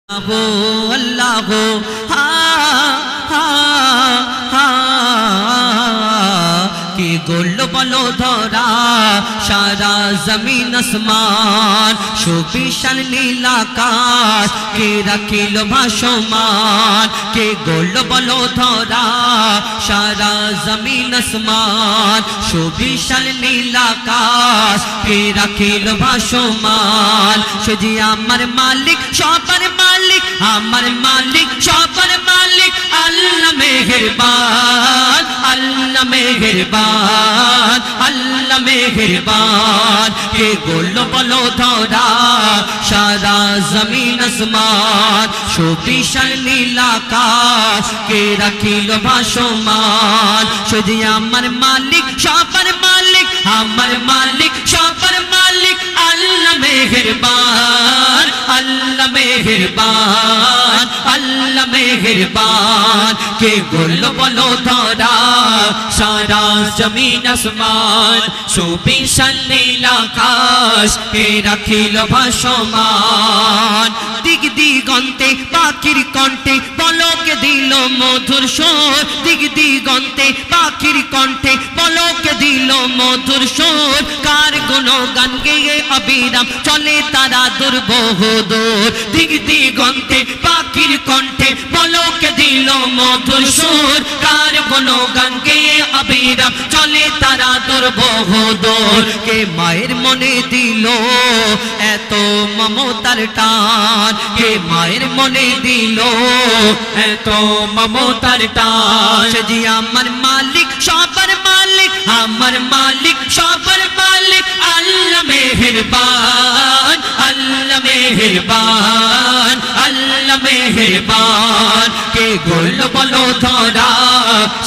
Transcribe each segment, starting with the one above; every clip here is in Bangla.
अल्लाह के गोल्ड बलो धरा सारा जमीन आसमान सुविशाल नील आकाश के रखिल भासमान के गोल्ड बलो धरा सारा जमीन आसमान सुविशाल नील आकाश के रखिल भासमान सजी आमार मालिक सबर मालिक आमार मालिक सबर मालिक अल्लाह मेहरबान अल्लाह मेहरबान अल्लाह मेहरबान के गोल्ड बलो धरा सारा जमीन आसमान सुविशाल नील आकाश के रखिल भासमान सजी आमार मालिक सबर मालिक आमार मालिक सबर मालिक अल्लाह मेहरबान अल्लाह मेहरबान अल्लाह मेहरबान के गोल्ड बलो धरा सारा जमीन आसमान सुविशाल नील आकाश के रखिल भासमान दिग दिगंते पाखिर कण्ठे पलक दिल मधुर स्वर दिग दिगंते पाखिर कण्ठे पलक दिल मधुर स्वर कार गुणगान गेये अविराम चले तारा दूर बहुदूर दिग दिगंते पाखिर कण्ठे पलक दिल मधुर स्वर कार गुणगान गेये अविराम चले तारा दूर बहुदूर के माয়ের মনে দিল এত মমতার টান के মায়ের মনে দিল এত মমতার টান সে আমার মালিক সবার মালিক আমার মালিক সবার মালিক আল্লাহ মেহেরবান আল্লাহ মেহেরবান আল্লাহ মেহেরবান के गोल्ड बलो धरा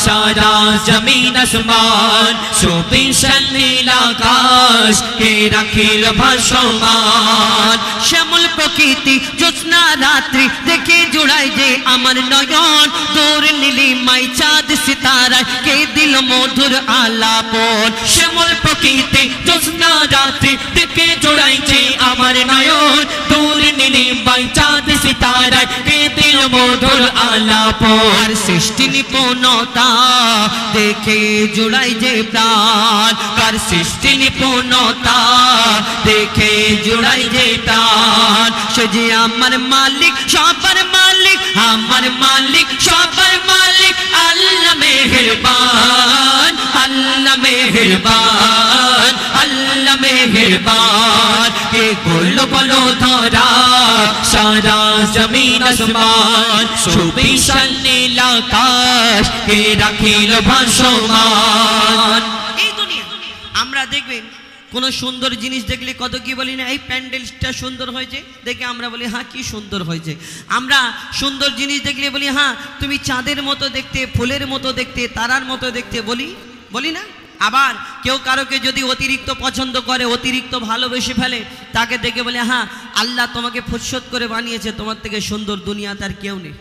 सारा जमीन आसमान सुविशाल नील आकाश के रखिल भासमान श्यामल प्रकृति ज्योत्स्ना रात्रि देखे जुड़ाई जे आमार नयन दूर नीलिमाय चाँद सितारा के दिल मधुर आलापन श्यामल प्रकृति ज्योत्स्ना रात्रि देखे जुड़ाई जे आमार नयन दूर नीलिमाय चाँद सितारा के दिल मधुर आलापन सृष्टि निपुणता देखे जुड़ाई जे प्राण कर सृष्टि निपुणता देखे जुड़ाई जे प्राण सजे आमार मालिक सबर मालिक आमार मालिक सबर मालिक अल्लाह मेहरबान अल्लाह मेहरबान अल्लाह मेहरबान के गोल्ड बलो धरा सारा जमीन आसमान सुविशाल नील आकाश के रखिल भासमान এই দুনিয়া আমরা দেখবেন কোন সুন্দর জিনিস দেখলে কত কি বলি না এই প্যান্ডেলটা সুন্দর হয়েছে দেখে আমরা বলি হ্যাঁ কি সুন্দর হয়েছে আমরা সুন্দর জিনিস দেখলে বলি হ্যাঁ তুমি চাঁদের মতো দেখতে ফুলের মতো দেখতে তারার মতো দেখতে বলি বলি না আবার কেউ কারোকে যদি অতিরিক্ত পছন্দ করে অতিরিক্ত ভালোবেসে ফেলে তাকে দেখে বলে হ্যাঁ আল্লাহ তোমাকে ফুরসত করে বানিয়েছে তোমার থেকে সুন্দর দুনিয়াতে আর কেউ নেই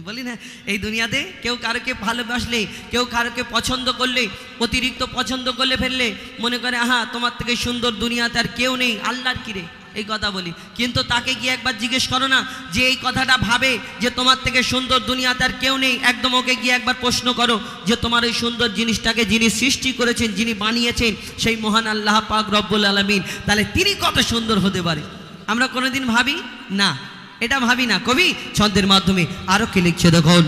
বলি না এই দুনিয়াতে কেউ কারোকে ভালোবাসলে কেউ কারোকে পছন্দ করলে অতিরিক্ত পছন্দ করলে ফেললে মনে করে হ্যাঁ তোমার থেকে সুন্দর দুনিয়াতে আর কেউ নেই আল্লাহর কি রে এই কথা বলি কিন্তু তাকে গিয়ে একবার জিজ্ঞেস করো না যে এই কথাটা ভাবে যে তোমার থেকে সুন্দর দুনিয়াতে আর কেউ নেই একদম ওকে গিয়ে একবার প্রশ্ন করো যে তোমার এই সুন্দর জিনিসটাকে যিনি সৃষ্টি করেছেন যিনি বানিয়েছেন সেই মহান আল্লাহ পাক রব্বুল আলামিন তাহলে তিনি কত সুন্দর হতে পারে আমরা কোনোদিন ভাবি না এটা ভাবি না কবি ছন্দের মাধ্যমে আরো কি লিখছে দেখুন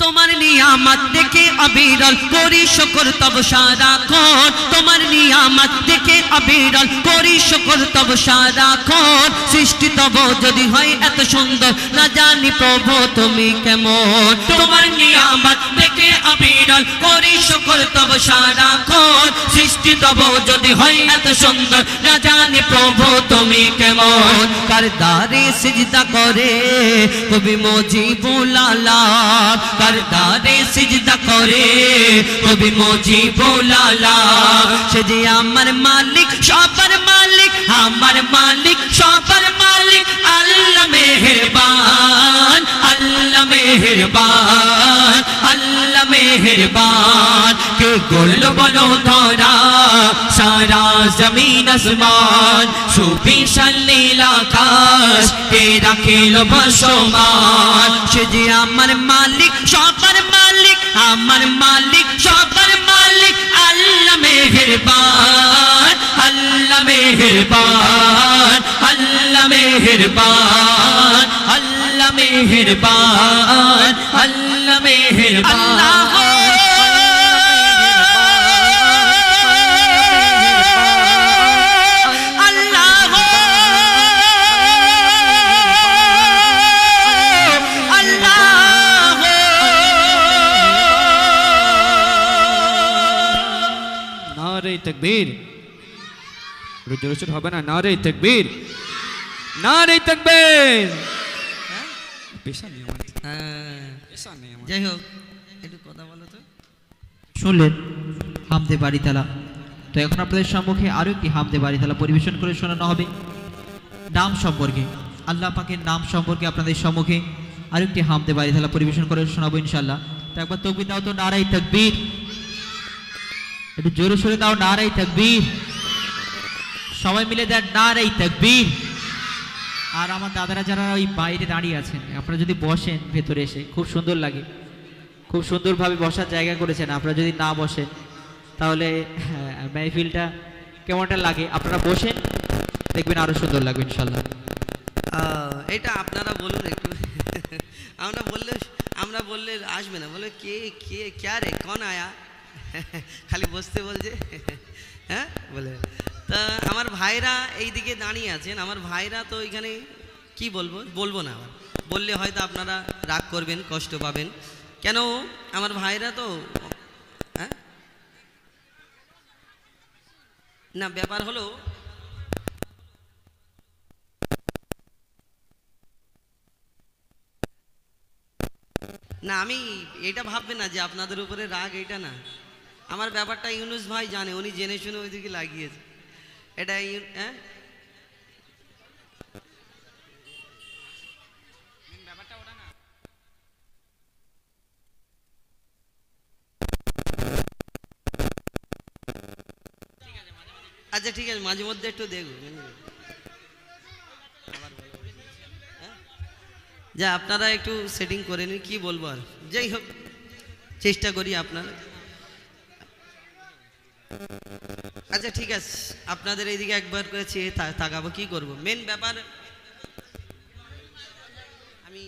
তোমার নিয়ামত দেখে অবিরল করি শুকর তব সারাক্ষণ তোমার নিয়ামত দেখে অবিরল করি শুকর তব সারাক্ষণ সৃষ্টি তব যদি হয় এত সুন্দর না জানি প্রভু তুমি কেমন তোমার নিয়ামত দেখে অবিরল করি শুকর তব সারাক্ষণ সৃষ্টি তব যদি হয় এত সুন্দর না জানি প্রভু তুমি কেমন কার দারে সিজদা করে কবি মুজিবুল আলাম দারে সিজদা করে কবি মুজিবুল আলাম সে যে আমার মালিক সবার মালিক আমার মালিক সবার মালিক আল্লাহ মেহেরবান আল্লাহ मेहरबान अल्लाह मेहरबान के गोल बलो धरा সারা জমিন আসমান সুবিশাল নীল আকাশ কে রাখিল ভাসমান সে যে আমার মালিক সবার মালিক আমার মালিক সবার মালিক আল্লাহ মেহেরবান আল্লাহ মেহেরবান আল্লাহ মেহেরবান আল্লাহ মেহেরবান আল্লাহ মেহেরবান तकबीर जोर হবে না নারে তাকবীর নারে তাকবীর পেশা নেই আমার পেশা নেই আমার যাই হোক একটু কথা বলো তো শুনলেন হামদে বাড়ি তালা তো এখন আপনাদের সম্মুখে আরো একটি হামদে বাড়ি তালা পরিবেশন করে শোনানো হবে নাম সম্পর্কে আল্লাহ পাকের নাম সম্পর্কে আপনাদের সম্মুখে আরো একটি হামদে বাড়ি তালা পরিবেশন করে শোনাবো ইনশাআল্লাহ তো একবার তাকবীর দাও তো নারে তাকবীর একটু জোরে সোরে দাও নারে তাকবীর সবাই মিলে দেন নারে তাকবীর আর আমার দাদারা যারা ওই বাইরে দাঁড়িয়ে আছেন আপনারা যদি বসেন ভেতরে এসে খুব সুন্দর লাগে খুব সুন্দরভাবে বসার জায়গা করেছেন আপনারা যদি না বসেন তাহলে মাহফিলটা কেমনটা লাগে আপনারা বসেন দেখবেন আরো সুন্দর লাগবে ইনশাআল্লাহ এটা আপনারা বলুন একটু আমরা বললে আসবে না বলে কে কে ক্যা রে কোন আয়া খালি বসতে বলছে হ্যাঁ বলে তা আমার ভাইরা এই দিকে দাঁড়িয়ে আছেন আমার ভাইরা তো এখানে কি বলবো না আবার বললে হয়তো আপনারা রাগ করবেন কষ্ট পাবেন কেন আমার ভাইরা তো হ্যাঁ না ব্যাপার হলো না আমি এটা ভাববেন না যে আপনাদের উপরে রাগ এটা না আমার ব্যাপারটা ইউনুস ভাই জানে উনি জেনে শুনে ওইদিকে লাগিয়েছে এটা হ্যাঁ আচ্ছা ঠিক আছে মাঝে মধ্যে একটু দেখো যা আপনারা একটু সেটিং করে নিন কি বলবো আর যাই হোক চেষ্টা করি আপনারা আচ্ছা ঠিক আছে আপনাদের এইদিকে একবার করে চেয়ে তাকাবো কি করব মেন ব্যাপার আমি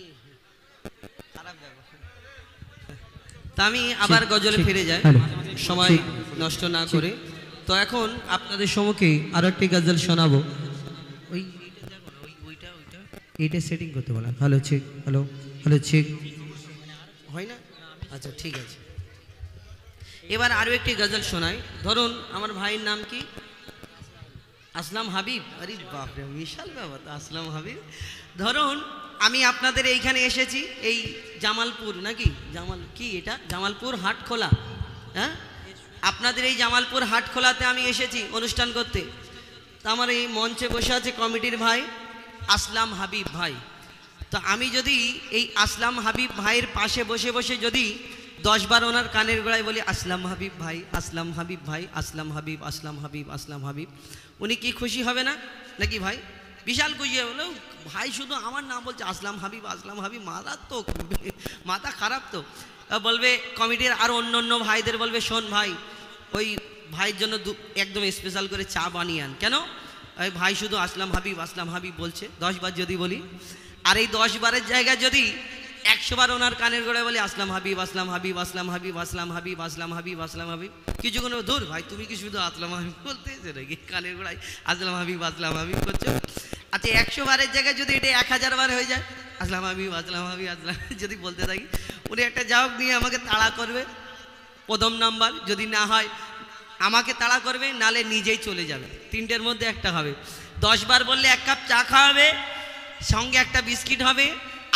খারাপ ব্যাপার তা আমি আবার গজলে ফিরে যাই সময় নষ্ট না করে তো এখন আপনাদের সম্মুখে আরো একটি গজল শোনাবো ওই এইটা সেটিং করতে বলেন হ্যালো চেক হ্যালো চেক হয় না আচ্ছা ঠিক আছে এবার আরো একটি গজল শোনাই ধরুন আমার ভাইয়ের নাম কি আসলাম হাবিব আরে বাপ রে বিশাল ব্যাপার আসলাম হাবিব ধরুন আমি আপনাদের এইখানে এসেছি এই জামালপুর নাকি এটা জামালপুর হাটখোলা হ্যাঁ আপনাদের এই জামালপুর হাটখোলাতে আমি এসেছি অনুষ্ঠান করতে তো আমার এই মঞ্চে বসে আছে কমিটির ভাই আসলাম হাবিব ভাই তো আমি যদি এই আসলাম হাবিব ভাইয়ের পাশে বসে বসে যদি 10 বার ওনার কানের গোড়ায় বলি আসলাম হাবিব ভাই আসলাম হাবিব ভাই আসলাম হাবিব আসলাম হাবিব আসলাম হাবিব উনি কি খুশি হবে না নাকি ভাই বিশাল খুশি হলো ভাই শুধু আমার নাম বলছে আসলাম হাবিব মাথা খারাপ তো বলবে কমিটির আর অন্য ভাইদের বলবে শোন ভাই ওই ভাইয়ের জন্য একদম স্পেশাল করে চা বানিয়ে আন কেন ওই ভাই শুধু আসলাম হাবিব বলছে 10 বার যদি বলি আর এই 10 বারের জায়গায় যদি 100 বার ওনার কানের গোড়ায় বলে আসলাম হাবিব আসলাম হাবিব আসলাম হাবিব আসলাম হাবিব আসলাম হাবিব আসলাম হাবিব কিছুক্ষণ দূর ভাই তুমি কি শুধু আসলাম হাবিব বলতেছে নাকি কানের গোড়ায় আসলাম হাবিব করছো আচ্ছা 100 বারের জায়গায় যদি এটা 1000 বার হয়ে যায় আসলাম হাবিব আসলাম যদি বলতে থাকি উনি একটা জাওয়াব নিয়ে আমাকে তাড়া করবে প্রথম নাম্বার যদি না হয় আমাকে তাড়া করবে নালে নিজেই চলে যাবে তিনটের মধ্যে একটা হবে 10 বার বললে 1 কাপ চা খাওয়াবে সঙ্গে একটা বিস্কিট হবে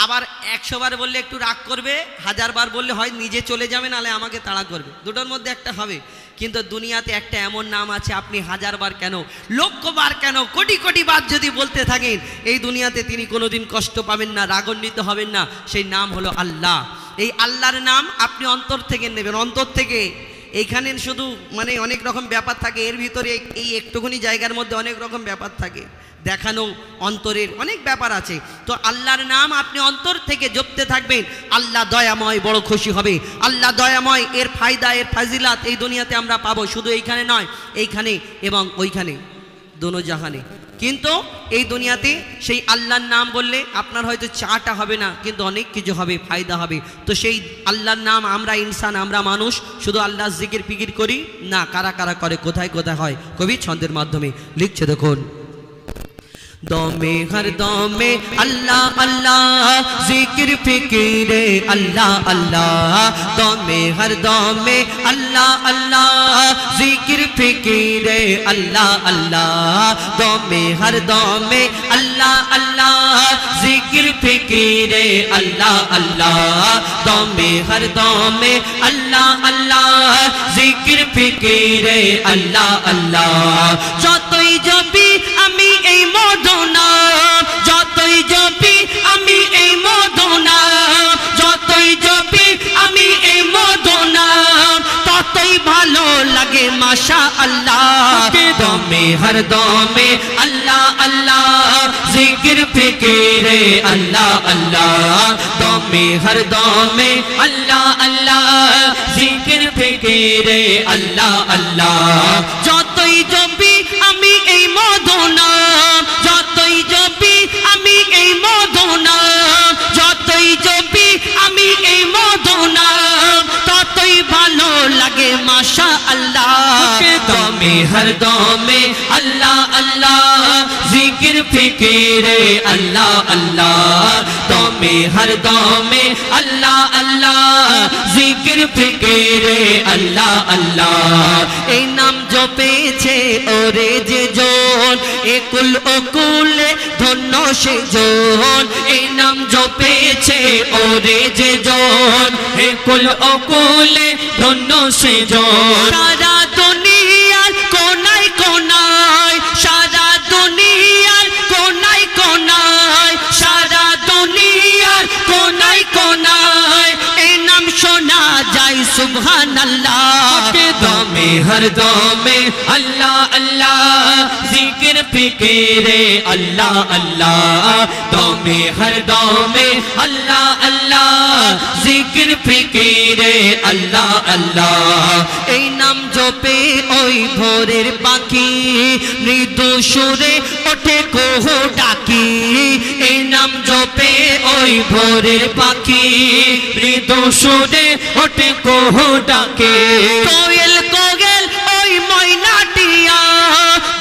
আবার 100 বার বললে একটু রাগ করবে 1000 বার বললে হয় নিজে চলে যাবে নালে আমাকে তাড়া করবে দুটোর মধ্যে একটা হবে কিন্তু দুনিয়াতে একটা এমন নাম আছে আপনি 1000 বার কেন লক্ষ বার কেন কোটি কোটি বার যদি বলতে থাকেন এই দুনিয়াতে তিনি কোনোদিন কষ্ট পাবেন না রাগান্বিত হবেন না সেই নাম হলো আল্লাহ এই আল্লাহর নাম আপনি অন্তর থেকে নেবেন অন্তর থেকে এইখানে শুধু মানে অনেক রকম ব্যাপার থাকে, এর ভিতরে এই একটুখানি জায়গার মধ্যে অনেক রকম ব্যাপার থাকে, দেখানো অন্তরের অনেক ব্যাপার আছে। তো আল্লাহর নাম আপনি অন্তর থেকে জপতে থাকবেন, আল্লাহ দয়াময় বড় খুশি হবে। আল্লাহ দয়াময়, এর ফায়দা এর ফাজিলাত এই দুনিয়াতে আমরা পাবো, শুধু এইখানে নয়, এইখানে এবং ওইখানে, দোনো জাহানে। কিন্তু এই দুনিয়াতে সেই আল্লাহর নাম বললে আপনার হয়তো চাটা হবে না, কিন্তু অনেক কিছু হবে, ফায়দা হবে। তো সেই আল্লাহর নাম আমরা ইনসান, আমরা মানুষ শুধু আল্লাহ জিকির ফিকির করি না, কারা কারা করে, কোথায় কোথায় হয়, কবি ছন্দের মাধ্যমে লিখছে দেখুন। দমে হর দমে আল্লাহ আল্লাহ জিকির ফিকিরে আল্লাহ আল্লাহ, দমে হর দমে আল্লাহ আল্লাহ জিকির ফিকিরে আল্লাহ আল্লাহ, দমে হর দমে আল্লাহ আল্লাহ জিকির ফিকিরে আল্লাহ আল্লাহ, দমে হর দমে আল্লাহ আল্লাহ জিকির ফিকিরে আল্লাহ আল্লাহ। যতই জপি আমি এই মদনা, যতই জপি আমি এই মদনা, যতই জপি আমি এই মদনা, ততই ভালো লাগে মাশা আল্লাহ। দমে হর দমে আল্লাহ আল্লাহ জিকির ফিকিরে আল্লাহ আল্লাহ, দমে হর দমে আল্লাহ আল্লাহ জিকির ফিকিরে আল্লাহ আল্লাহ। যতই জপি আমি এই মদনা, যতই জপি আমি এই মদনা, যতই জপি আমি এই মদনা, ততই ভালো লাগে মাশা আল্লাহ। দমে হর দমে আল্লাহ আল্লাহ জিকির ফিকিরে আল্লাহ আল্লাহ, দমে হর দমে আল্লাহ আল্লাহ জিকির ফিকিরে আল্লাহ আল্লাহ। এই নাম জপেছে ওরে যে জন, একুল অকুলে ধন্য সে জন, এই নাম জপেছে ওরে যে জন, একুল অকুলে ধন্য সে জন। সারা দুনিয়ার কোনায় কোনায়, সারা দুনিয়ার কোনায় কোনায়, সারা দুনিয়ার কোনায় কোনায় এই নাম শোনা যায় সুবহানাল্লাহ। দমে হর দমে আল্লাহ আল্লাহ জিকির ফিকিরে আল্লাহ আল্লাহ, দমে হর দমে আল্লাহ আল্লাহ জিকির ফিকিরে আল্লাহ আল্লাহ। এই নাম জপে ওই ভোরের পাখি মৃদু সুরে ওঠে কোহ ডাকি, এই নাম জপে ওই ভোরের পাখি মৃদু সুরে ওঠে কোহ ডাকে। কোয়েল কোয়েল ওই ময়নাটিয়া,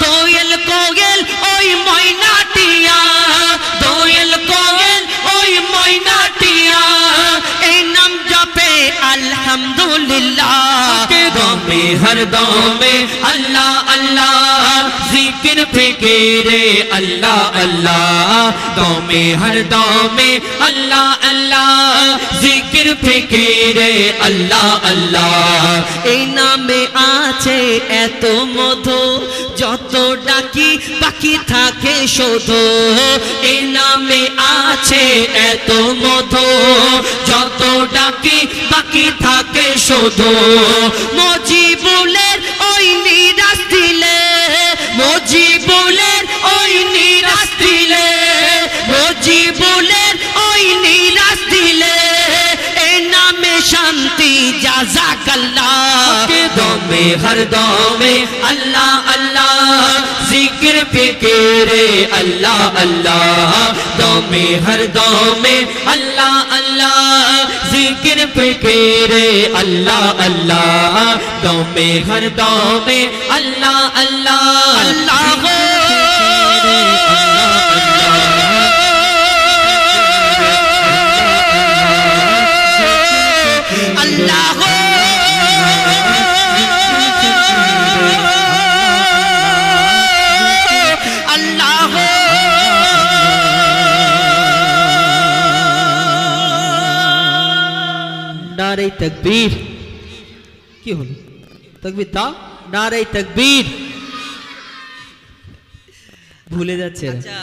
কোয়েল কোয়েল ওই ময়নাটিয়া, কোয়েল কোয়েল ওই ময়নাটিয়া এই নাম জপে আলহামদুলিল্লাহ। দমে হর দমে আল্লাহ আল্লাহ জিকির ফিকিরে আল্লাহ আল্লাহ, দমে হর দমে আল্লাহ আল্লাহ জিকির ফিকিরে আল্লাহ আল্লাহ। এই নামে আছে এত মধু, যত ডাকি বাকি থাকে শুধু, এই নামে আছে এত মধু, যত ডাকি বাকি থাকে শুধু। মজিবুলের ওই নিরাশ দিলে, মজিবুলের ওই নিরাশ দিলে, মজিবুলের ওই নিরাশ দিলে এই নামে শান্তি জাযাকাল্লাহ। দমে হর দমে আল্লাহ আল্লাহ জিকির ফিকিরে আল্লাহ আল্লাহ, দমে হর দমে আল্লাহ আল্লাহ জিকির ফিকিরে আল্লাহ আল্লাহ, দমে হর দমে আল্লাহ আল্লাহ আল্লাহ আল্লাহ আল্লাহ। নারে তাকবীর। কি হলো? তাকবীর দাও, নারে তাকবীর। ভুলে যাচ্ছে। আচ্ছা,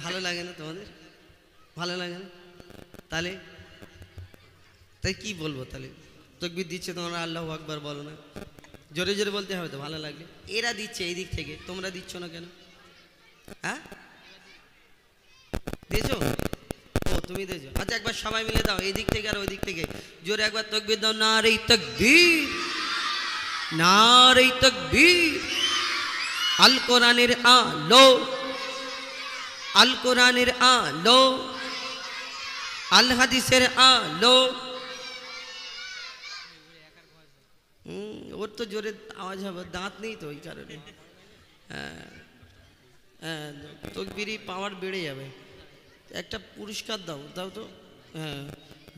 ভালো লাগে না তোমাদের? ভালো লাগে না? তাহলে তাই কি বলবো? তাহলে তো তকবীর দিচ্ছে তোমরা আল্লাহু আকবার বলো না, জোরে জোরে বলতে হবে তো ভালো লাগবে। এরা দিচ্ছে এই দিক থেকে, তোমরা দিচ্ছ না কেন? হ্যাঁ দিয়েছো? ও তুমি দিয়েছো, আচ্ছা একবার সবাই মিলে দাও, এই দিক থেকে আর ওই দিক থেকে জোরে একবার তকবীর দাও। নারে তাকবীর, নারে তাকবীর। আল কোরআনের আলো, আল কোরআনের আলো, আল হাদিসের আলো। ওর তো জোরে আওয়াজ হবে, দাঁত নেই তো ওই কারণে। হ্যাঁ হ্যাঁ, তকবীরই পাওয়ার বেড়ে যাবে। একটা পুরস্কার দাও, দাও তো। হ্যাঁ,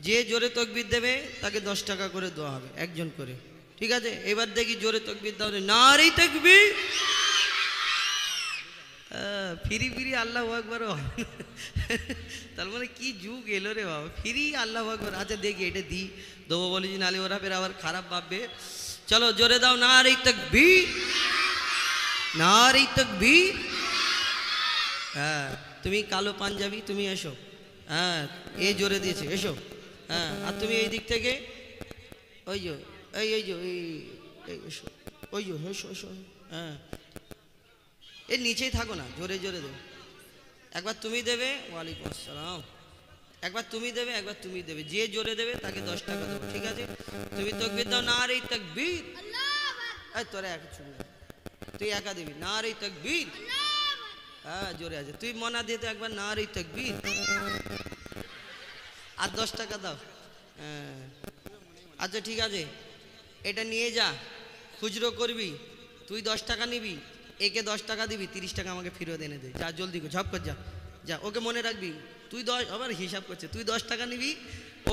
যে জোরে তকবীর দেবে তাকে 10 টাকা করে দেওয়া হবে, একজন করে, ঠিক আছে? এবার দেখি জোরে তকবীর দাও, নারে তাকবীর। ফিরি ফিরি আল্লাহু আকবার, তার মানে কি যুগ এলো রে বাবা, ফিরি আল্লাহু আকবার। আচ্ছা দেখি এটা দি দেবো বলি যে নালে ওরা ফের আবার খারাপ ভাববে। চলো জোরে দাও, নারে তাকবীর, নারে তাকবীর। হ্যাঁ, তুমি কালো পাঞ্জাবি, তুমি এসো। হ্যাঁ, এ জোরে দিয়েছে, এসো। হ্যাঁ, আর তুমি এই দিক থেকে ওই যে এই যে এই এসো, ওই যে এসো এসো। হ্যাঁ, এর নিচেই থাকো না, জোরে জোরে দেবে। একবার তুমি দেবে, ওয়ালাইকুম আসসালাম। একবার তুমি দেবে, একবার তুমি দেবে, যে জোরে দেবে তাকে 10 টাকা দেবো, ঠিক আছে? তুমি তাকবীর দাও, নারে তাকবীর। এই তোরা একা শুনে, তুই একা দিবি, নারে তাকবীর। হ্যাঁ জোরে আছে, তুই মনা দিয়ে তো একবার নারে তাকবীর, আর 10 টাকা দাও। হ্যাঁ আচ্ছা ঠিক আছে, এটা নিয়ে যা, খুচরো করবি, তুই 10 টাকা নিবি, একে 10 টাকা দিবি, 30 টাকা আমাকে ফেরত এনে দে। যা জলদি কর, ঝপ কর, যা যা। ওকে মনে রাখবি, তুই 10, আবার হিসাব করছে, তুই 10 টাকা নিবি,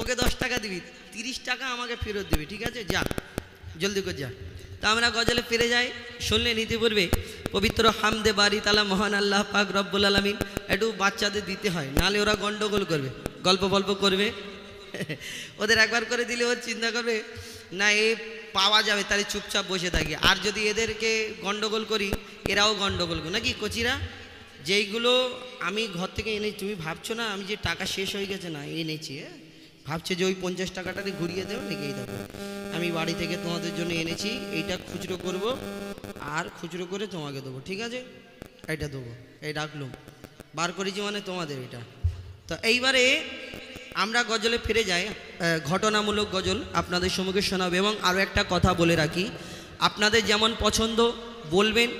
ওকে 10 টাকা দিবি, 30 টাকা আমাকে ফেরত দিবি, ঠিক আছে? যা জলদি কর, যা। তা আমরা গজলে ফিরে যাই। শুনলেন ইতিপূর্বে পবিত্র হামদে বারি তালা মহান আল্লাহ পাক রব্বুল আলামিন। একটু বাচ্চাদের দিতে হয়, নাহলে ওরা গন্ডগোল করবে, গল্প গল্প করবে। ওদের একবার করে দিলে ওর চিন্তা করবে না এ পাওয়া যাবে, তাহলে চুপচাপ বসে থাকি। আর যদি এদেরকে গন্ডগোল করি, এরাও গন্ডগোল করে, নাকি কচিরা? যেইগুলো আমি ঘর থেকে এনে, তুমি ভাবছো না আমি যে টাকা শেষ হয়ে গেছে, না এনেছি। ভাবছে যে ওই 50 টাকাটাকে ঘুরিয়ে দেবো, নাকি এই দেখো আমি বাড়ি থেকে তোমাদের জন্য এনেছি, এইটা খুচরো করব আর খুচরো করে তোমাকে দেবো, ঠিক আছে? এইটা দেবো, এই রাখলুম, বার করেছি মানে তোমাদের এটা। তো এইবারে আমরা গজলে ফিরে যাই। ঘটনামূলক গজল আপনাদের সম্মুখে শোনাবো। এবং আরও একটা কথা বলে রাখি, আপনাদের যেমন পছন্দ বলবেন,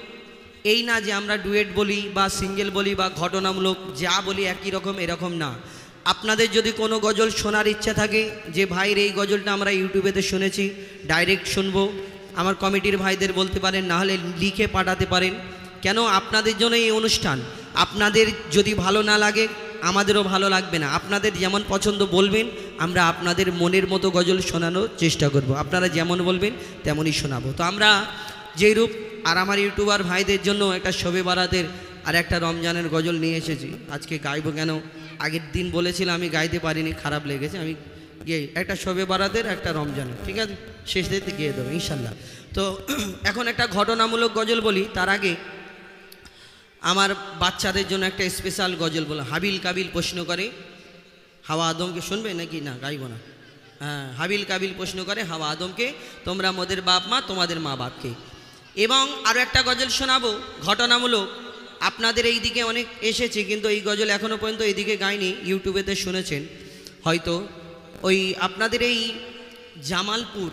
এই না যে আমরা ডুয়েট বলি বা সিঙ্গেল বলি বা ঘটনামূলক যা বলি একই রকম, এরকম না। আপনাদের যদি কোনো গজল শোনার ইচ্ছা থাকে, যে ভাইয়ের এই গজলটা আমরা ইউটিউবেতে শুনেছি, ডাইরেক্ট শুনবো, আমার কমিটির ভাইদের বলতে পারেন, না হলে লিখে পাঠাতে পারেন। কেন? আপনাদের জন্য এই অনুষ্ঠান। আপনাদের যদি ভালো না লাগে, আমাদেরও ভালো লাগবে না। আপনাদের যেমন পছন্দ বলবেন, আমরা আপনাদের মনের মতো গজল শোনানোর চেষ্টা করব। আপনারা যেমন বলবেন তেমনই শোনাবো। তো আমরা যেই রূপ, আর আমার ইউটিউবার ভাইদের জন্য একটা শবে বারাতের আর একটা রমজানের গজল নিয়ে এসেছি। আজকে গাইবো, কেন আগের দিন বলেছিলাম আমি গাইতে পারিনি, খারাপ লেগেছে, আমি গিয়ে একটা শবে বারাতের একটা রমজানের, ঠিক আছে? শেষ দিতে গিয়ে দেবো ইনশাল্লাহ। তো এখন একটা ঘটনামূলক গজল বলি, তার আগে আমার বাচ্চাদের জন্য একটা স্পেশাল গজল বলো। হাবিল কাবিল প্রশ্ন করে হাওয়া আদমকে, শুনবে নাকি? না গাইবো না। হ্যাঁ, হাবিল কাবিল প্রশ্ন করে হাওয়া আদমকে, তোমরা মোদের বাপ মা, তোমাদের মা বাপকে। এবং আরও একটা গজল শোনাবো ঘটনামূলক। আপনাদের এই দিকে অনেক এসেছে, কিন্তু এই গজল এখনও পর্যন্ত এইদিকে গাইনি, ইউটিউবেতে শুনেছেন হয়তো। ওই আপনাদের এই জামালপুর,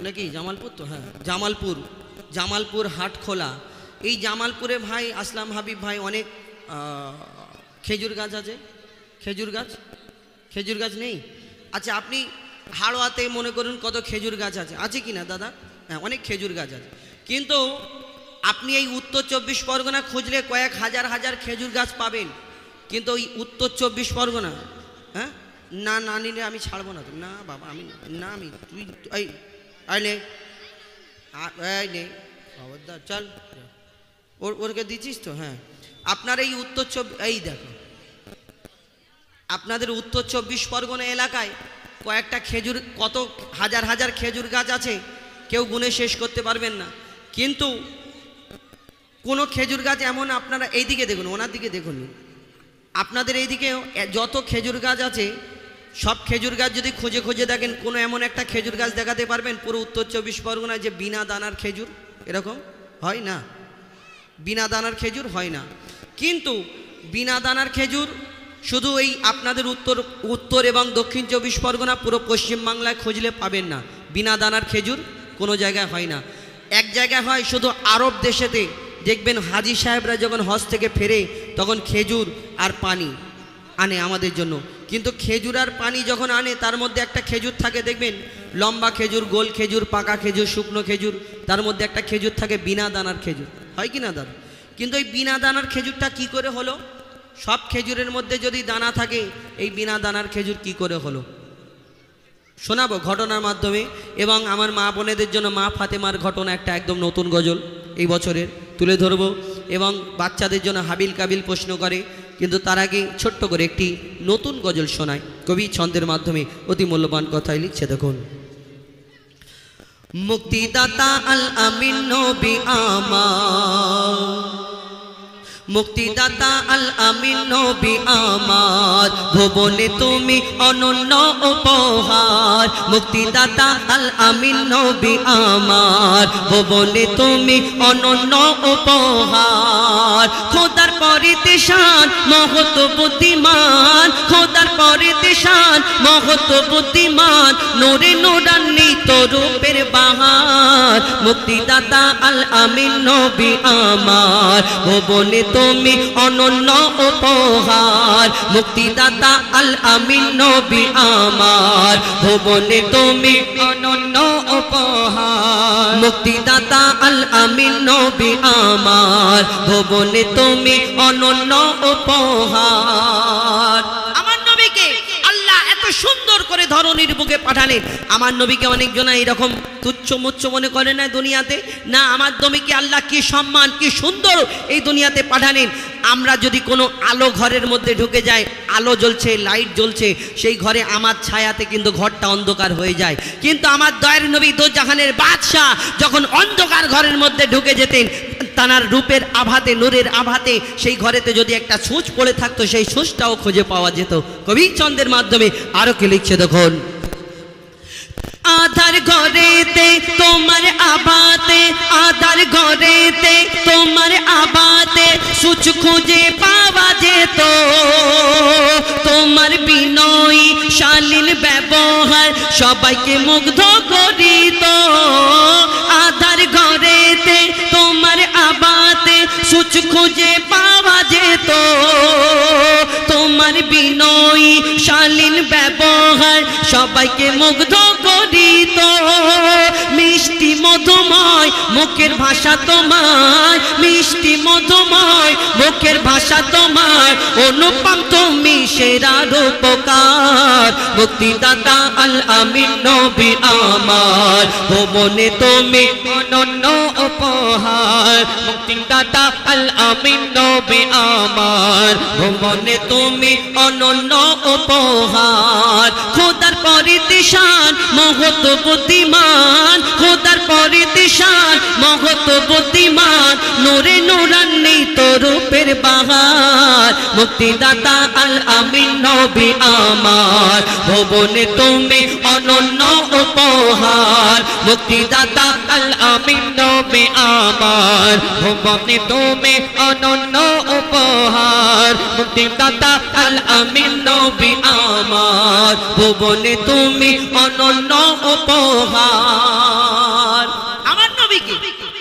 নাকি জামালপুর তো? হ্যাঁ, জামালপুর হাটখোলা, এই জামালপুরে ভাই আসলাম হাবিব ভাই অনেক খেজুর গাছ আছে। খেজুর গাছ নেই? আচ্ছা, আপনি হাড়োয়াতে মনে করুন কত খেজুর গাছ আছে, আছে কি না দাদা? হ্যাঁ, অনেক খেজুর গাছ আছে। কিন্তু আপনি এই উত্তর 24 পরগনা খুঁজলে কয়েক হাজার হাজার খেজুর গাছ পাবেন, কিন্তু ওই উত্তর 24 পরগনা, হ্যাঁ, না না নিলে আমি ছাড়বো না। না বাবা, আমি না, আমি তুই এই নে নে খবরদার, চল ওরকে দিচ্ছিস তো? হ্যাঁ, আপনার এই উত্তর এই দেখো, আপনাদের উত্তর 24 পরগনা এলাকায় কয়েকটা খেজুর, কত হাজার হাজার খেজুর গাছ আছে, কেউ গুণে শেষ করতে পারবেন না। কিন্তু কোনো খেজুর গাছ এমন, আপনারা এইদিকে দেখুন, ওনার দিকে দেখুন, আপনাদের এইদিকে যত খেজুর গাছ আছে সব খেজুর গাছ যদি খুঁজে খুঁজে দেখেন, কোনো এমন একটা খেজুর গাছ দেখাতে পারবেন পুরো উত্তর 24 পরগনায় যে বিনা দানার খেজুর? এরকম হয় না, বিনা দানার খেজুর হয় না। কিন্তু বিনা দানার খেজুর শুধু এই আপনাদের উত্তর এবং দক্ষিণ 24 পরগনা, পুরো পশ্চিমবাংলায় খুঁজলে পাবেন না। বিনা দানার খেজুর কোনো জায়গায় হয় না। এক জায়গায় হয়, শুধু আরব দেশেতে দেখবেন হাজি সাহেবরা যখন হজ থেকে ফেরে তখন খেজুর আর পানি আনে আমাদের জন্য। কিন্তু খেজুর আর পানি যখন আনে তার মধ্যে একটা খেজুর থাকে, দেখবেন লম্বা খেজুর, গোল খেজুর, পাকা খেজুর, শুকনো খেজুর, তার মধ্যে একটা খেজুর থাকে বিনা দানার খেজুর, হয় কি না দাদা? কিন্তু এই বিনা দানার খেজুরটা কি করে হলো? সব খেজুরের মধ্যে যদি দানা থাকে, এই বিনা দানার খেজুর কি করে হলো শোনাবো ঘটনার মাধ্যমে। এবং আমার মা বোনেদের জন্য মা ফাতেমার ঘটনা একটা একদম নতুন গজল এই বছরের তুলে ধরবো, এবং বাচ্চাদের জন্য হাবিল কাবিল প্রশ্ন করে। কিন্তু তার আগে ছোট্ট করে একটি নতুন গজল শোনায় কবি ছন্দের মাধ্যমে। অতি মূল্যবান কথাই লিখছে, দেখুন। মুক্তিদাতা আল আমিন নবী আমার, মুক্তিদাতা আল আমিন নবী আমার, ভুবনে তুমি অনন্য উপহার। মুক্তিদাতা আল আমিন নবী আমার, ভুবনে তুমি অনন্য উপহার। খোদার পরিতে শান মহৎ বুদ্ধিমান, খোদার পরিতে শান মহৎ বুদ্ধিমান, নূরে নূরান্বিত রূপের বাহার। মুক্তিদাতা আল আমিন নবী আমার, ভুবনে তুমি অনন্য উপহার। মুক্তিদাতা আল আমিন নবী আমার, ভুবনে তুমি অনন্য উপহার। মুক্তিদাতা আল আমিন নবী আমার, ভুবনে তুমি অনন্য উপহার। আমার নবীকে আল্লাহ এত সুন্দর করে ধরনীর বুকে পাঠালেন। আমার নবীকে অনেকজন এরকম তুচ্ছ মুচ্ছ মনে করে না দুনিয়াতে, না, আমার নবীকে আল্লাহ কি সম্মান, কি সুন্দর এই দুনিয়াতে পাঠালেন। আমরা যদি কোনো আলো ঘরের মধ্যে ঢুকে যাই, আলো জ্বলছে, লাইট জ্বলছে, সেই ঘরে আমার ছায়াতে কিন্তু ঘরটা অন্ধকার হয়ে যায়। কিন্তু আমার দয়ার নবী দোজাহানের বাদশাহ যখন অন্ধকার ঘরের মধ্যে ঢুকে যেতেন, তানার রূপের আভাতে, নূরের আভাতে সেই ঘরেতে যদি একটা সূচ পড়ে থাকতো, সেই সূচটাও খুঁজে পাওয়া যেত। কবি ছন্দের মাধ্যমে আরো কি লিখছে, দেখুন। আধার ঘরেতে তোমার আবাতে, আধার ঘরেতে তোমার আবাতে সূচ খুঁজে পাওয়া যেত। তোমার বিনয়ী শালীন ব্যবহার সবাইকে মুগ্ধ করিত। আধার ঘরেতে তোমার আবাতে সূচ খুঁজে পাওয়া যেত। তোমার বিনয়ী শালীন ব্যবহার সবাইকে মুগ্ধ করিত। মিষ্টি মধুময় মুখের ভাষা তোমার, মিষ্টি মধুময় মুখের ভাষা তোমার, অনুপম তুমি সেরা রূপকার। মুক্তিদাতা আল আমিন নবী আমার, ভুবনে তুমি অনন্য উপহার। মুক্তিদাতা আল আমিন নবী আমার, ভুবনে তুমি অনন্য উপহার। খোদার পরিতে শান মহৎ বুদ্ধিমান, খোদার পরিতে শান মহৎ বুদ্ধিমান, নূরে নূরান্বিত রূপের বাহার। মুক্তিদাতা আল আমিন নবী আমার, ভুবনে তুমি অনন্য উপহার। মুক্তিদাতা আল আমিন নবী আমার, ভুবনে তুমি অনন্য উপহার। মুক্তিদাতা আল আমিন নবী আমার, ভুবনে তুমি অনন্য উপহার। আমার নবীকে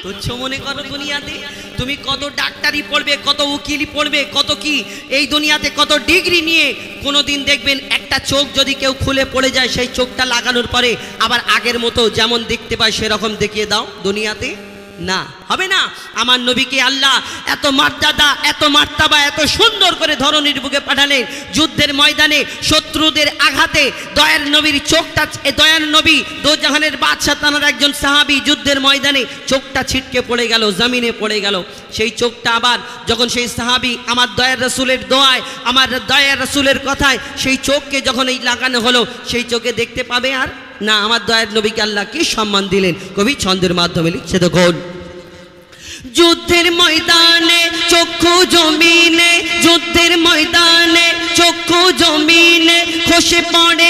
তুচ্ছ মনে করো দুনিয়াতে? তুমি কত ডাক্তারি পড়বে, কত উকিলি পড়বে, কত কি এই দুনিয়াতে কত ডিগ্রি নিয়ে, কোনোদিন দেখবেন একটা চোখ যদি কেউ খুলে পড়ে যায়, সেই চোখটা লাগানোর পরে আবার আগের মতো যেমন দেখতে পায় সেরকম দেখিয়ে দাও দুনিয়াতে? না, হবে না। আমার নবীকে আল্লাহ এত মর্যাদা, এত মার্তাবা, এত সুন্দর করে ধরনীর বুকে পাঠালেন। যুদ্ধের ময়দানে শত্রুদের আঘাতে দয়ার নবীর চোখটা, দয়ার নবী দোজাহানের বাদশাহ তানার একজন সাহাবী যুদ্ধের ময়দানে চোখটা ছিটকে পড়ে গেল, জমিনে পড়ে গেল। সেই চোখটা আবার যখন সেই সাহাবী আমার দয়ার রাসূলের দোয়ায়, আমার দয়ার রাসূলের কথায় সেই চোখকে যখন এই লাগানো হলো, সেই চোখে দেখতে পাবে আর না। আমার দয়ার নবীকে আল্লাহ কি সম্মান দিলেন, কবি ছন্দের মাধ্যমে লিখছে, দেখুন। যুদ্ধের ময়দানে চক্ষু জমিনে, যুদ্ধের ময়দানে চক্ষু জমিনে খসে পড়ে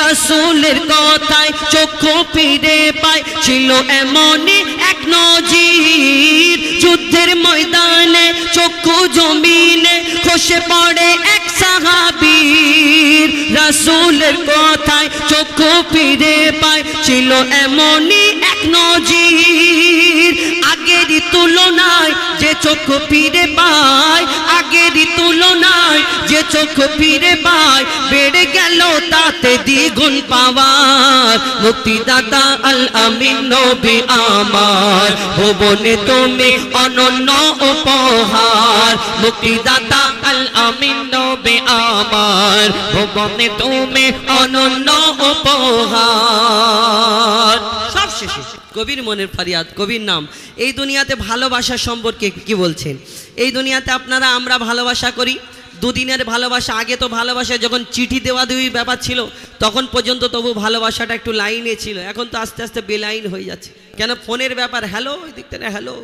রাসূলের কথায় চক্ষু ফিরে পায় ছিল এমনই এক নজির যুদ্ধের ময়দানে চক্ষু জমিনে খসে পড়ে এক সাহাবীর রাসূলের কথায় চক্ষু ফিরে পায় ছিল এমনই এক নজির আগেরই তুলনায় যে চক্ষু ফিরে পায় আগেরই তুলনায় যে চক্ষু ফিরে পায় বেড়ে গেল তাতে দ্বিগুণ পাওয়ার মুক্তিদাতা আল আমিন নবী আমার ভুবনে তুমি অনন্য উপহার মুক্তিদাতা আল আমিন নবী আমার ভুবনে তুমি অনন্য উপহার। সব শেষে কবির মনের ফরিয়াদ, কবির নাম। এই দুনিয়াতে ভালোবাসা সম্পর্কে কি বলছেন? এই দুনিয়াতে আপনারা আমরা ভালোবাসা করি, দুদিনের ভালোবাসা। আগে তো ভালোবাসা যখন চিঠি দেওয়া দেওয়ি ব্যাপার ছিল তখন পর্যন্ত তবু ভালোবাসাটা একটু লাইনে ছিল, এখন তো আস্তে আস্তে বেলাইন হয়ে যাচ্ছে। কেন? ফোনের ব্যাপার, হ্যালো এদিক থেকে হ্যালো,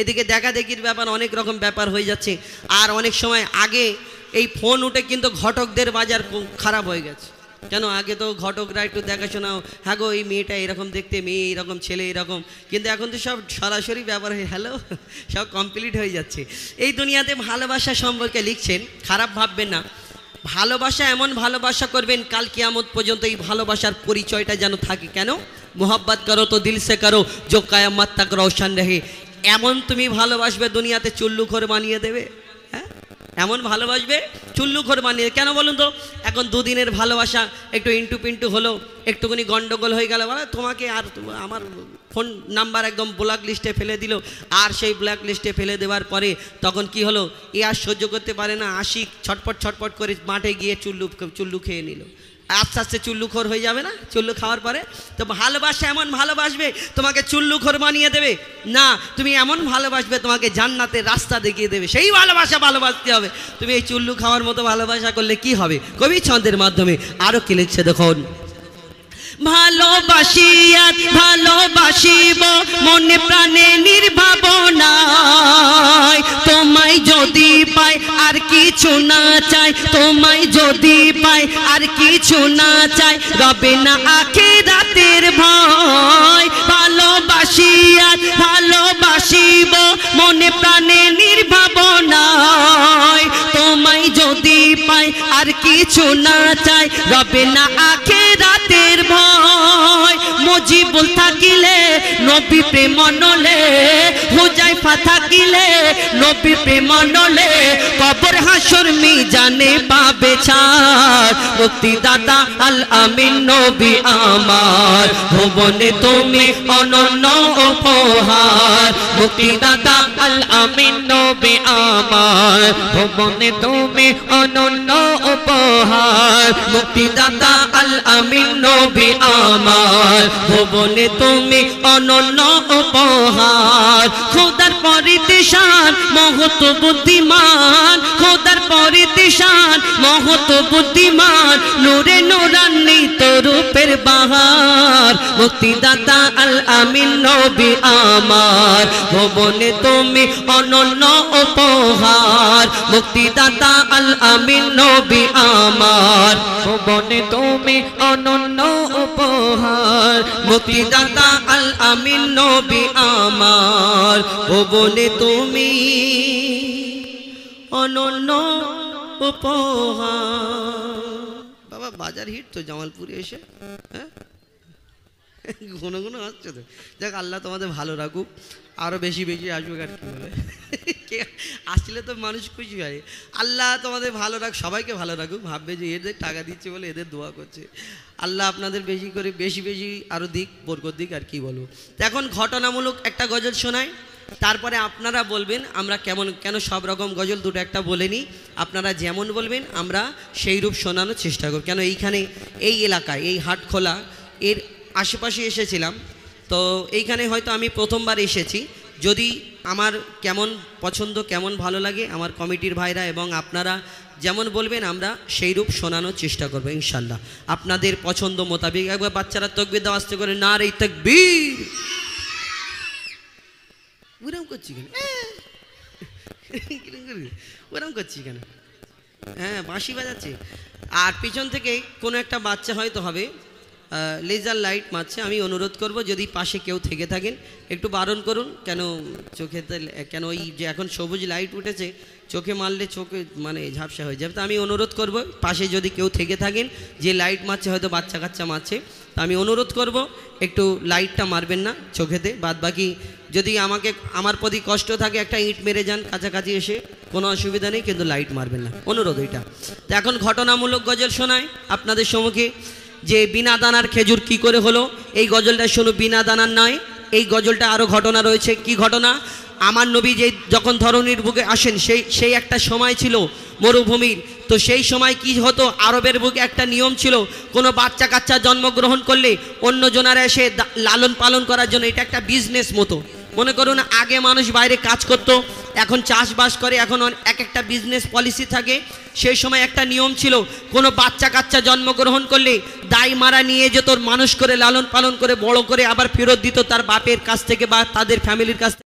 এদিকে দেখা দেখির ব্যাপার, অনেক রকম ব্যাপার হয়ে যাচ্ছে। আর অনেক সময় আগে এই ফোন উঠে কিন্তু ঘটকদের বাজার খারাপ হয়ে গেছে। কেন? আগে তো ঘটকরা একটু দেখাশোনাও, হ্যাঁ গো এই মেয়েটা এরকম দেখতে, মেয়ে এরকম, ছেলে এরকম, কিন্তু এখন তো সব সরাসরি ব্যাপার হয়ে হ্যালো সব কমপ্লিট হয়ে যাচ্ছে। এই দুনিয়াতে ভালোবাসা সম্পর্কে লিখছেন, খারাপ ভাববেন না। ভালোবাসা এমন ভালোবাসা করবেন কাল কিয়ামত পর্যন্ত এই ভালোবাসার পরিচয়টা যেন থাকে। কেন? মোহাব্বত করো তো দিল সে করো जो कयामत तक रोशन रहे। এমন তুমি ভালোবাসবে দুনিয়াতে চুল্লুখোর বানিয়ে দেবে। হ্যাঁ, এমন ভালোবাসবে চুল্লুখোর বানিয়ে। কেন বলুন তো? এখন দুদিনের ভালোবাসা একটু ইন্টু পিন্টু হলো, একটুখানি গন্ডগোল হয়ে গেল, বলে তোমাকে আর আমার ফোন নাম্বার একদম ব্ল্যাক লিস্টে ফেলে দিল। আর সেই ব্ল্যাক লিস্টে ফেলে দেওয়ার পরে তখন কি হলো? এ আর সহ্য করতে পারে না, আশিক ছটপট ছটপট করে মাঠে গিয়ে চুল্লু খেয়ে নিল। আস্তে আস্তে চুল্লুখোর হয়ে যাবে না? চুল্লু খাওয়ার পরে তো ভালোবাসা এমন ভালোবাসবে তোমাকে চুল্লুখোর বানিয়ে দেবে না, তুমি এমন ভালোবাসবে তোমাকে জান্নাতের রাস্তা দেখিয়ে দেবে। সেই ভালোবাসা ভালোবাসতে হবে। তুমি এই চুল্লু খাওয়ার মতো ভালোবাসা করলে কি হবে? কবি ছন্দের মাধ্যমে আরো কি লিখছে দেখুন। ভালোবাসি আর ভালোবাসিব মনে প্রাণে নির্ভাবনায়, তোমায় যদি পাই আর কিছু না চাই, তোমায় যদি পাই আর কিছু না চাই, রবে না আখিরাতের ভয়। ভালোবাসি আর ভালোবাসিব মনে প্রাণে নির্ভাবনায়, তোমায় যদি পাই আর কিছু না চাই, রবে না আখিরাতের ভয়। মুজিবুল থাকিলে নবী প্রেম নলে, হুজাইফা থাকিলে নবী প্রেম নলে, কবর হাসর মিজানে পাবে ছাড়। মুক্তিদাতা আল আমিন নবী আমার ভুবনে তুমি অনন্য উপহার। মুক্তিদাতা আল আমিন নবী আমার ভুবনে তুমি অনন্য উপহার। মুক্তিদাতা আল আমিন নবী আমার ভুবনে তুমি অনন্য উপহার। খোদার পরিতিশান মহৎ বুদ্ধিমান, খোদার পরিতিশান মহৎ বুদ্ধিমান, নূরে নূরান্বিত রূপের বাহার। মুক্তিদাতা আল আমিন নবী আমার ভুবনে তুমি অনন্য উপহার। মুক্তিদাতা আল আমিন নবী আমার ভুবনে তুমি অনন্য উপহার। মুক্তিদাতা আল আমিন নবী আমার ভুবনে তুমি অনন্য উপহার। বাবা বাজার হিট তো জামালপুরে এসে, হ্যাঁ ঘন ঘন আসছে তো। যাক আল্লাহ তোমাদের ভালো রাখুক, আরো বেশি বেশি আসুক। আর কি বলে, আসলে তো মানুষ খুশি হয়। আল্লাহ তোমাদের ভালো রাখ, সবাইকে ভালো রাখুক। ভাববে যে এদের টাকা দিচ্ছে বলে এদের দোয়া করছে। আল্লাহ আপনাদের বেশি করে বেশি বেশি আরো দিক, বরকত দিক। আর কি বলবো। এখন ঘটনামূলক একটা গজল শোনায়, তারপরে আপনারা বলবেন আমরা কেমন, কেন সব রকম গজল দুটো একটা বলে নিই, আপনারা যেমন বলবেন আমরা সেই রূপ শোনানোর চেষ্টা করব। কেন এইখানে এই এলাকায় এই হাটখোলা এর আশেপাশে এসেছিলাম, তো এইখানে হয়তো আমি প্রথমবার এসেছি। যদি আমার কেমন পছন্দ, কেমন ভালো লাগে, আমার কমিটির ভাইরা এবং আপনারা যেমন বলবেন আমরা সেই রূপ শোনানোর চেষ্টা করবো ইনশাল্লাহ, আপনাদের পছন্দ মোতাবেক। একবার বাচ্চারা তাকবীর দাও আস্তে করে, নারে তাকবীর। ওরম করছি কেন? ওরম করছি কেন? হ্যাঁ বাঁশি বাজাচ্ছে। আর পিছন থেকে কোনো একটা বাচ্চা হয়তো হবে লেজার লাইট মারছে। আমি অনুরোধ করব যদি পাশে কেউ থেকে থাকেন একটু বারণ করুন, কেন চোখেতে কেন ওই যে এখন সবুজ লাইট উঠেছে চোখে মারলে চোখে মানে ঝাপসা হয়ে যাবে। তো আমি অনুরোধ করব পাশে যদি কেউ থেকে থাকেন, যে লাইট মারছে হয়তো বাচ্চা কাচ্চা মারছে, তো আমি অনুরোধ করব একটু লাইটটা মারবেন না চোখেতে। বাদ বাকি যদি আমার প্রতি কষ্ট থাকে একটা ইট মেরে যান কাছাকাছি এসে, কোনো অসুবিধা নেই, কিন্তু লাইট মারবেন না, অনুরোধ ওইটা। তো এখন ঘটনামূলক গজল শোনায় আপনাদের সম্মুখে, যে বিনা দানার খেজুর কি করে হলো। এই গজলটা শোনো, বিনা দানার নয়, এই গজলটা আরও ঘটনা রয়েছে। কি ঘটনা? আমার নবী যে যখন ধরণীর বুকে আসেন সেই একটা সময় ছিল মরুভূমির। তো সেই সময় কি হতো, আরবের বুকে একটা নিয়ম ছিল, কোনো বাচ্চা কাচ্চা জন্মগ্রহণ করলে অন্য জনারা এসে লালন পালন করার জন্য, এটা একটা বিজনেস মতো। মনে করুন আগে মানুষ বাইরে কাজ করত, এখন চাষবাস করে, এখন এক একটা বিজনেস পলিসি থাকে। সেই সময় একটা নিয়ম ছিল, কোনো বাচ্চা কাচ্চা জন্মগ্রহণ করলে দাই মারা নিয়ে যেত, মানুষ করে লালন পালন করে বড় করে আবার ফেরত দিত তার বাপের কাছ থেকে বা তাদের ফ্যামিলির কাছ থেকে।